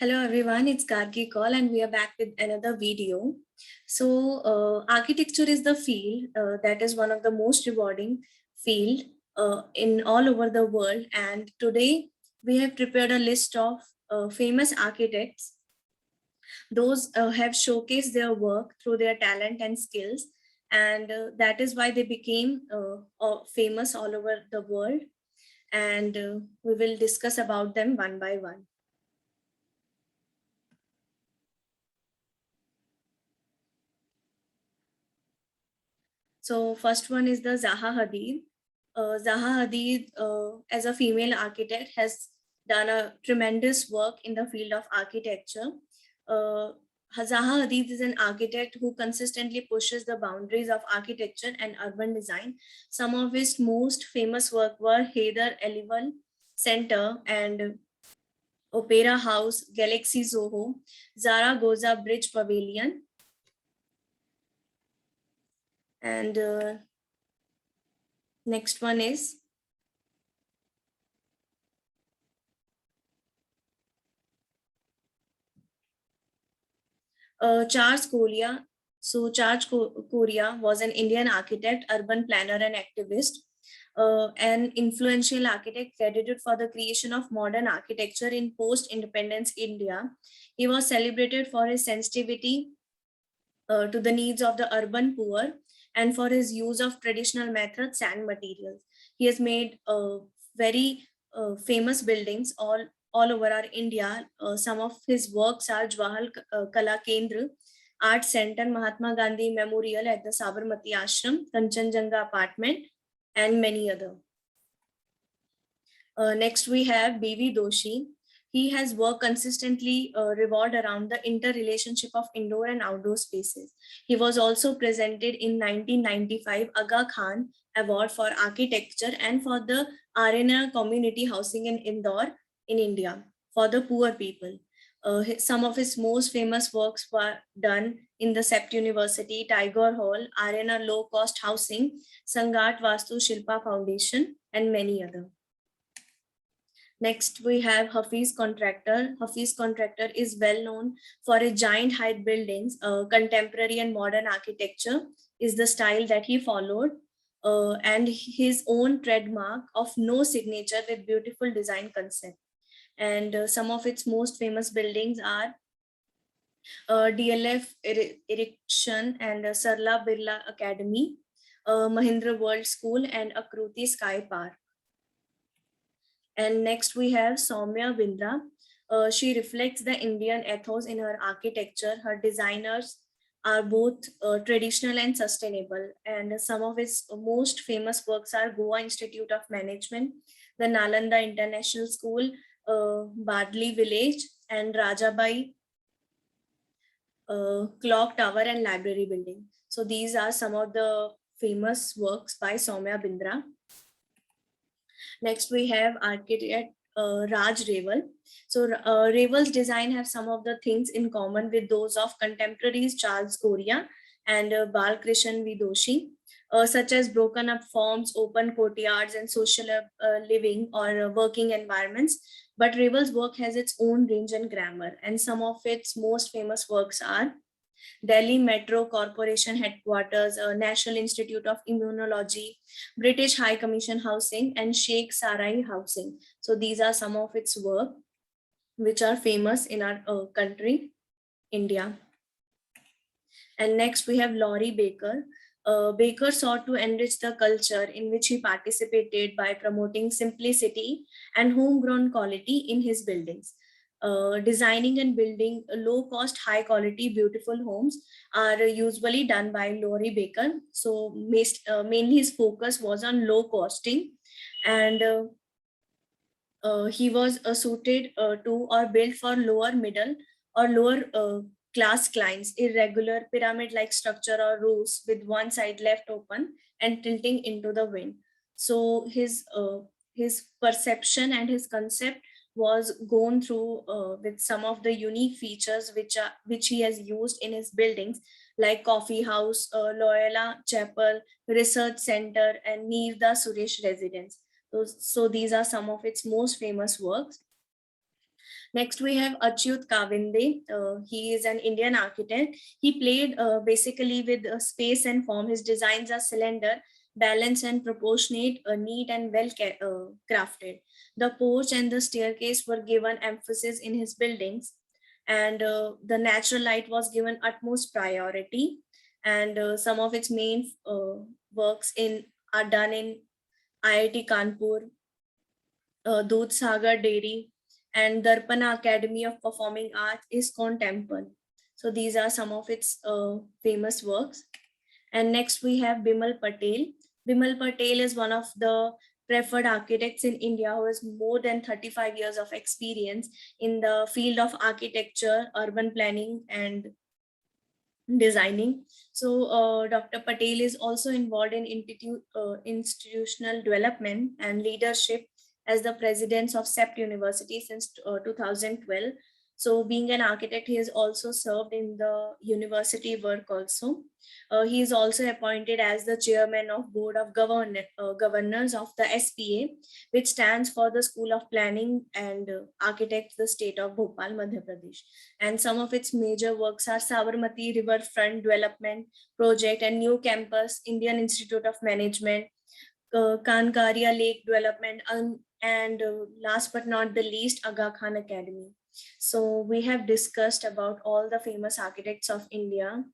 Hello everyone, it's Gargi Call and we are back with another video. Architecture is the field that is one of the most rewarding field in all over the world. And today we have prepared a list of famous architects. Those have showcased their work through their talent and skills. And that is why they became famous all over the world. And we will discuss about them one by one. So first one is the Zaha Hadid. Zaha Hadid, as a female architect, has done a tremendous work in the field of architecture. Uh, Zaha Hadid is an architect who consistently pushes the boundaries of architecture and urban design. Some of his most famous work were Heydar Aliyev Center and Opera House, Galaxy Soho, Zaragoza Bridge Pavilion, and next one is Charles Korea. So Charles Korea was an Indian architect, urban planner, and activist. An influential architect credited for the creation of modern architecture in post-independence India. He was celebrated for his sensitivity to the needs of the urban poor and for his use of traditional methods and materials. He has made very famous buildings all over our India. Some of his works are Jawahar Kala Kendra, Art Center, Mahatma Gandhi Memorial at the Sabarmati Ashram, Kanchenjunga Apartment, and many other. Next, we have B.V. Doshi. He has worked consistently revolved around the interrelationship of indoor and outdoor spaces. He was also presented in 1995 Aga Khan Award for Architecture and for the Arena Community Housing in Indore in India for the poor people. Some of his most famous works were done in the Sept University, Tagore Hall, Arena Low Cost Housing, Sangat Vastu Shilpa Foundation, and many other. Next, we have Hafiz Contractor. Hafiz Contractor is well known for his giant height buildings. Contemporary and modern architecture is the style that he followed. And his own trademark of no signature with beautiful design concept. And some of its most famous buildings are DLF Erection and Sarla Birla Academy, Mahindra World School, and Akruti Sky Park. And next we have Soumya Bindra. She reflects the Indian ethos in her architecture. Her designers are both traditional and sustainable. And some of his most famous works are Goa Institute of Management, the Nalanda International School, Badli Village, and Rajabai Clock Tower and Library Building. So these are some of the famous works by Soumya Bindra. Next, we have architect Raj Reval. So Reval's design have some of the things in common with those of contemporaries Charles Korea and Balkrishan Vidoshi, such as broken up forms, open courtyards, and social living or working environments. But Reval's work has its own range and grammar, and some of its most famous works are Delhi Metro Corporation Headquarters, National Institute of Immunology, British High Commission Housing, and Sheikh Sarai Housing. So these are some of its work which are famous in our country, India. And next we have Laurie Baker. Baker sought to enrich the culture in which he participated by promoting simplicity and homegrown quality in his buildings. Designing and building low-cost, high-quality, beautiful homes are usually done by Laurie Baker. So mainly his focus was on low costing, and he was suited to or built for lower middle or lower class clients, irregular pyramid-like structure or roofs with one side left open and tilting into the wind. So his perception and his concept was gone through with some of the unique features which he has used in his buildings, like Coffee House, Loyola Chapel, Research Center, and Neerda Suresh Residence. So these are some of its most famous works. Next, we have Achyut Kavinde. He is an Indian architect. He played basically with space and form. His designs are cylinder, balanced and proportionate, neat and well crafted. The porch and the staircase were given emphasis in his buildings, and the natural light was given utmost priority. And some of its main works in are done in IIT Kanpur, Dudh Sagar Dairy, and Darpana Academy of Performing Arts, ISKCON Temple. So these are some of its famous works. And next we have Bimal Patel. Bimal Patel is one of the preferred architects in India who has more than 35 years of experience in the field of architecture, urban planning, and designing. So Dr. Patel is also involved in institutional development and leadership as the president of CEPT University since 2012. So being an architect, he has also served in the university work also. He is also appointed as the chairman of board of governors of the SPA, which stands for the School of Planning and Architects, the state of Bhopal, Madhya Pradesh. And some of its major works are Sabarmati Riverfront Development Project and New Campus, Indian Institute of Management, Kankaria Lake Development, and last but not the least, Aga Khan Academy. So we have discussed about all the famous architects of India.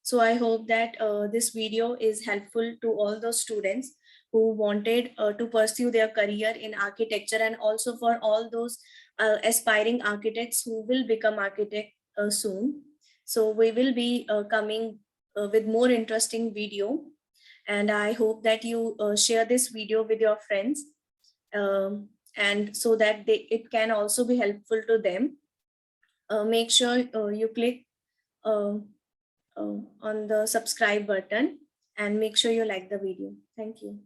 So I hope that this video is helpful to all those students who wanted to pursue their career in architecture, and also for all those aspiring architects who will become architect soon. So we will be coming with more interesting video, and I hope that you share this video with your friends, and so that it can also be helpful to them. Make sure you click uh, on the subscribe button and make sure you like the video. Thank you.